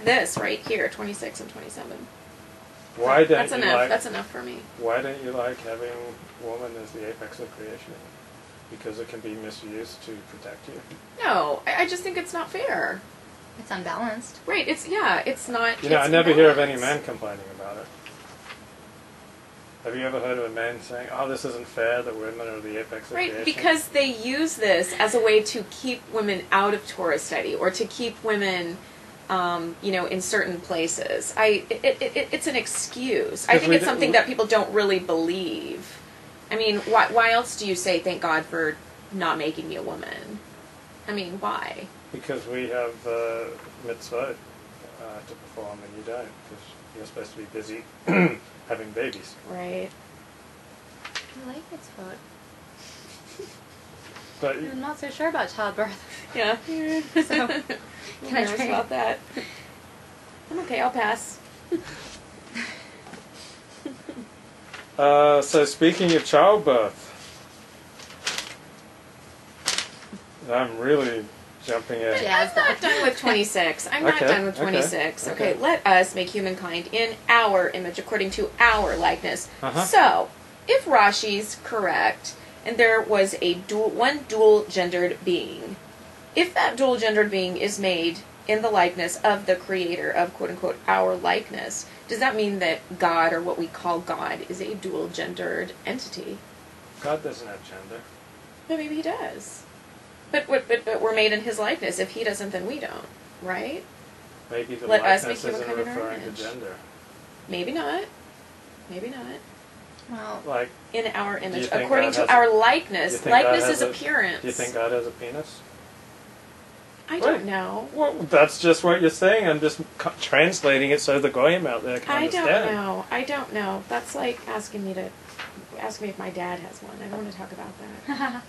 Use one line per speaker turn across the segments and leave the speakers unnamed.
this right here, 26 and 27.
Why don't
That's
you
enough.
like?
That's enough for me.
Why don't you like having woman as the apex of creation? Because it can be misused to protect you.
No, I just think it's not fair.
It's unbalanced.
Right? It's not.
You know,
it's
I never hear of any
imbalanced.
man complaining about it. Have you ever heard of a man saying, "Oh, this isn't fair that women are the apex of
Right,
creation"?
because they use this as a way to keep women out of Torah study or to keep women, in certain places. It's an excuse. I think it's something that people don't really believe. I mean, why else do you say, thank God for not making me a woman? I mean, why?
Because we have mitzvot to perform and you don't, because you're supposed to be busy having babies.
Right.
I like its foot.
But
I'm not so sure about childbirth.
Yeah.
So,
Can I try about that? I'm okay, I'll pass.
so speaking of childbirth, I'm really jumping in.
Yeah.
I'm not done with 26. I'm not
Okay,
done with
okay,
26. Okay.
okay.
Let us make humankind in our image according to our likeness.
Uh-huh.
So, if Rashi's correct, and there was one dual-gendered being, if that dual-gendered being is made in the likeness of the creator of quote-unquote our likeness, does that mean that God, or what we call God, is a dual-gendered entity?
God doesn't have gender.
But maybe he does. But we're made in his likeness. If he doesn't, then we don't, right?
Maybe the
Let us
likeness
make
isn't
humankind in our
referring to
image.
gender.
Maybe not. Maybe not.
Well,
Like,
In our
you
image,
think
according
God
to
has
our
you
likeness.
think God
Likeness
has
is appearance.
do you think God has a penis?
I don't
Right.
know.
Well, that's just what you're saying. I'm just translating it so the goyim out there can
I
understand.
don't know. I don't know. That's like asking me if my dad has one. I don't want to talk about that.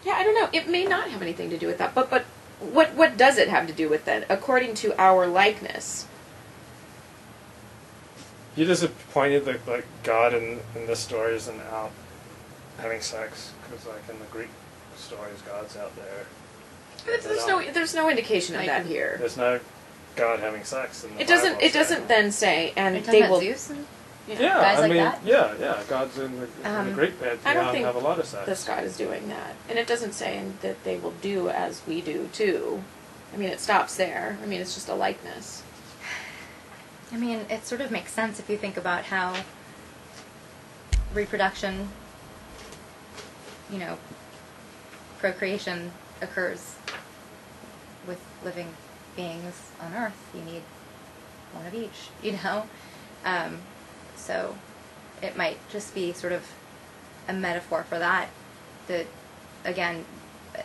Yeah, I don't know. It may not have anything to do with that. But what does it have to do with that? According to our likeness.
You just pointed that like God in this story isn't out having sex, because like in the Greek stories, God's out there.
There's no indication of
Like,
that here.
There's no God having sex in the
It doesn't.
Bible,
It doesn't then say, and
are you
they
talking about
will.
Zeus and
Yeah,
guys
I
like
mean,
that?
yeah. God's in the Greek
I don't
pantheon
think
have a lot of sex.
this God is doing that, and it doesn't say that they will do as we do too. I mean, it stops there. I mean, it's just a likeness.
I mean, it sort of makes sense if you think about how reproduction, procreation occurs with living beings on Earth. You need one of each, So it might just be sort of a metaphor for that. That, again,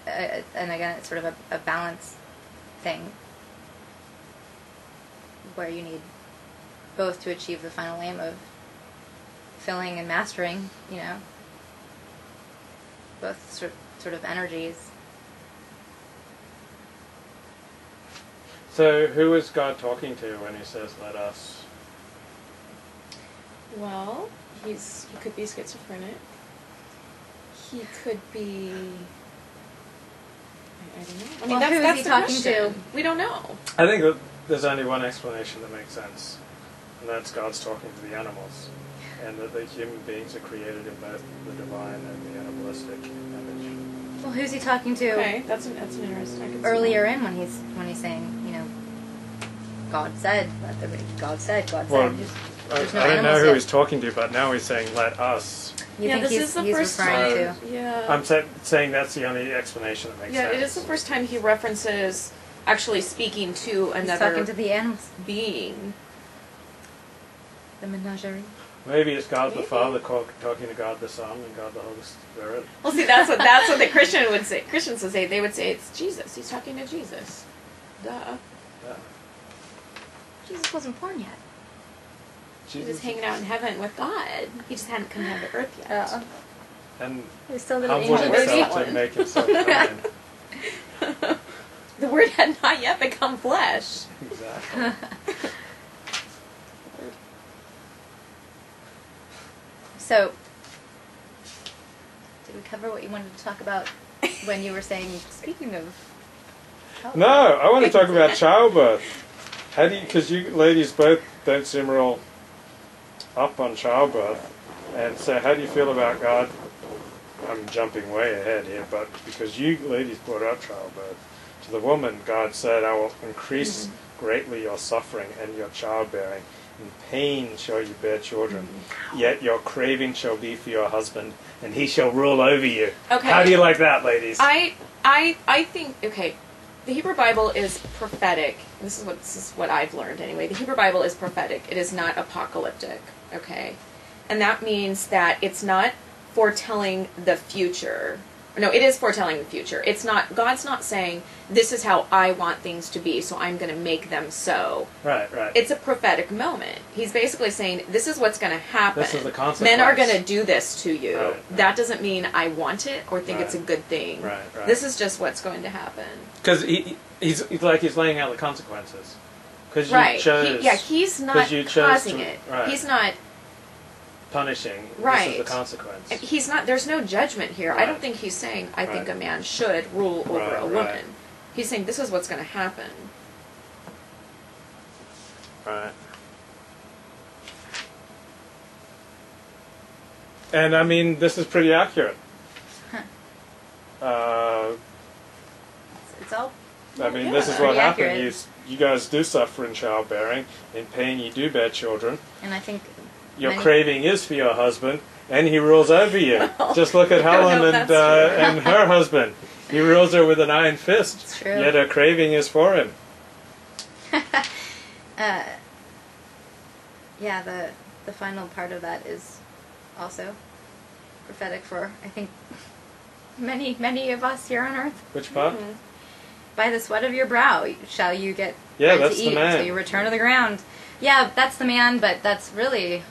it's sort of a balance thing where you need both to achieve the final aim of filling and mastering, both sort of energies.
So who is God talking to when he says, let us?
Well, he could be schizophrenic. He could be. I don't know. I mean,
Well, who is
that's
he
the
talking
question.
to?
We don't know.
I think that there's only one explanation that makes sense, and that's God's talking to the animals, and that the human beings are created in both the divine and the animalistic image.
Well, who's he talking to?
Okay, that's an interesting. I can see
Earlier
that.
in when he's saying, God said, God said.
Well,
There's no
I don't know
animals
who
yet.
he's talking to, but now he's saying, let us.
You
Yeah,
think
this
he's
is the
he's
first
referring
time.
to?
Yeah.
I'm saying that's the only explanation that makes
Yeah,
sense.
it is the first time he references actually speaking to
He's
another
talking to the animals.
being.
The menagerie.
Maybe it's God the
Maybe.
Father talking to God the Son and God the Holy Spirit.
Well, see, that's what the Christian would say. Christians would say. They would say it's Jesus. He's talking to Jesus. Duh.
Yeah.
Jesus wasn't born yet.
He was hanging out in heaven with God. He just hadn't come down to earth yet.
Yeah.
And
He's still the
humbled
angel
Where's
baby.
that
himself to
one?
make himself known.
The Word had not yet become flesh.
Exactly.
So, did we cover what you wanted to talk about when you were saying, speaking of...
No, I want to talk about childbirth. How do you, because you ladies both don't seem real up on childbirth, and so how do you feel about God? I'm jumping way ahead here, but because you ladies brought up childbirth, to the woman God said, I will increase greatly your suffering and your childbearing. In pain shall you bear children, yet your craving shall be for your husband, and he shall rule over you.
Okay.
How do you like that, ladies?
I think, okay, the Hebrew Bible is prophetic. This is what I've learned anyway. The Hebrew Bible is prophetic. It is not apocalyptic, okay? And that means that it's not foretelling the future. No, it is foretelling the future. It's not, God's not saying, this is how I want things to be, so I'm going to make them so.
Right.
It's a prophetic moment. He's basically saying, this is what's going to happen.
This is the consequence.
Men are going to do this to you.
Right.
That doesn't mean I want it or think it's a good thing.
Right.
This is just what's going to happen.
Because he's laying out the consequences. Because
Right.
you chose...
He's not causing it.
Right.
He's not...
punishing.
Right.
This is the consequence.
He's not. There's no judgment here.
Right.
I don't think he's saying, I think a man should rule over a woman.
Right.
He's saying, this is what's going to happen.
Right. And I mean, this is pretty accurate.
It's all...
I mean,
Yeah.
this is what
Pretty
happened.
accurate.
You guys do suffer in childbearing. In pain, you do bear children.
And I think...
Your
many-
craving is for your husband, and he rules over you. Just look at Helen
know if
and
that's true.
and her husband. He rules her with an iron fist.
It's true.
Yet her craving is for him.
Yeah, the final part of that is also prophetic for, I think, many of us here on earth.
Which part?
Mm-hmm.
By the sweat of your brow shall you get
Yeah,
bread
that's
to
the
eat
man.
until you return to the ground. Yeah, that's the man, but that's really...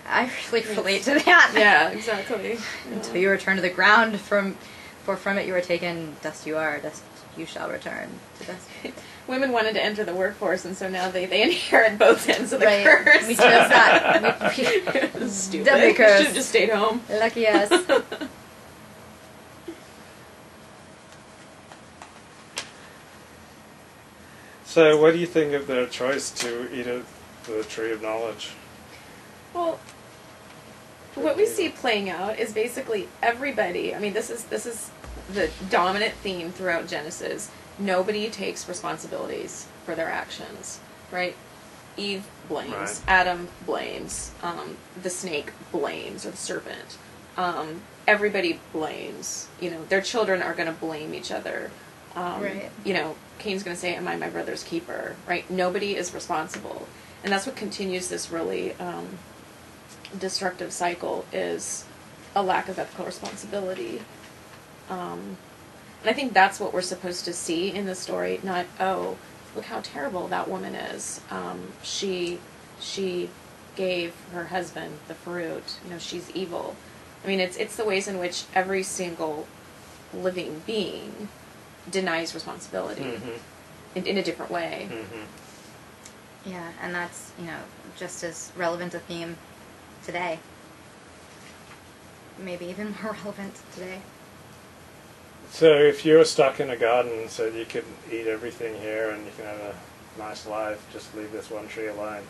I really relate to that.
Yeah, exactly.
Until you return to the ground, for from it you are taken, dust you are, dust you shall return to dust.
Women wanted to enter the workforce, and so now they inherit both ends of the
Right.
curse.
We chose that.
Stupid.
Double
You
curse.
should have just stayed home.
Lucky us.
So, what do you think of their choice to eat of the tree of knowledge?
Well, what we see playing out is basically everybody. I mean, this is the dominant theme throughout Genesis. Nobody takes responsibilities for their actions, right? Eve blames.
Right.
Adam blames. The snake blames, or the serpent. Everybody blames. You know, their children are going to blame each other.
Right.
You know, Cain's going to say, "Am I my brother's keeper?" Right? Nobody is responsible, and that's what continues this really destructive cycle, is a lack of ethical responsibility. And I think that's what we're supposed to see in the story. Not, oh, look how terrible that woman is. She gave her husband the fruit. You know, she's evil. I mean, it's the ways in which every single living being denies responsibility in a different way.
Mm-hmm.
Yeah, and that's, just as relevant a theme today. Maybe even more relevant today.
So, if you were stuck in a garden and said you could eat everything here and you can have a nice life, just leave this one tree alone,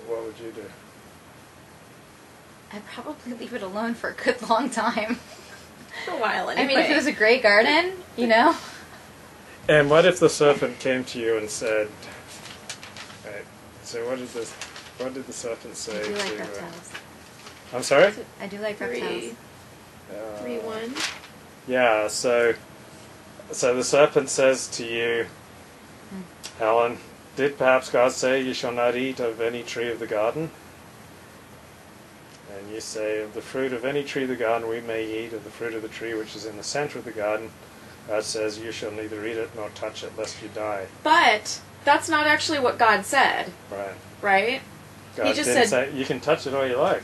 what would you do?
I'd probably leave it alone for a good long time.
For a while, anyway.
I mean, if it was a great garden,
And what if the serpent came to you and said, right, so what did the serpent say
I do like
to
reptiles.
I'm sorry?
I do like reptiles.
3-1.
Yeah, so the serpent says to you, Helen, did perhaps God say you shall not eat of any tree of the garden? And you say, of the fruit of any tree of the garden we may eat, of the fruit of the tree which is in the center of the garden, God says you shall neither eat it nor touch it lest you die.
But that's not actually what God said,
Right.
right?
God
He just
didn't
said-
say, you can touch it all you like.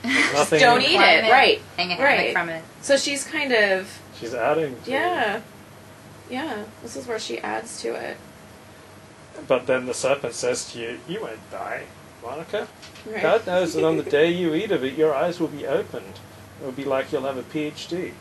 Just
Nothing
don't eat
Climb
it, right?
Hang a hammock
Right.
from it.
So she's kind of,
She's adding to
yeah. This is where she adds to it.
But then the serpent says to you, you won't die, Monica.
Right.
God knows that on the day you eat of it, your eyes will be opened. It will be like you'll have a PhD.